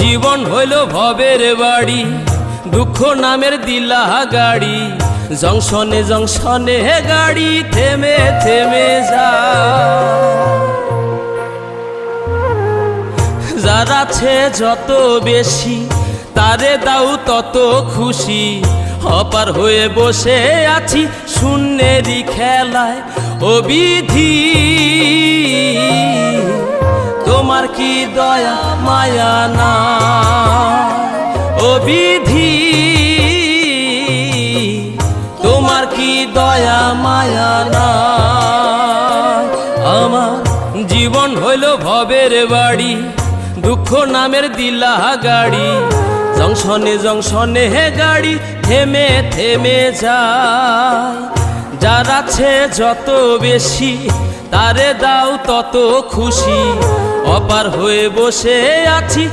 জীবন হইল ভবের বাড়ি, দুঃখ নামের দিলা গাড়ি। জংশনে জংশনে গাড়ি থেমে থেমে যায়। যার আছে যত বেশি তারে দাও তত খুশি। অপার হয়ে বসে আছি শূন্যেরই খেলায়। ও বিধি তোমার কি দয়া মায়া না? ও বিধি তোমার কি দয়া মায়া না? আমার জীবন হইল ভবের বাড়ি, দুঃখ নামের দিলা গাড়ি। জংশনে জংশনে গাড়ি থেমে থেমে যায়। যার আছে যত বেশি তারে দাও তত খুশি। অপার হয়ে বসে আছি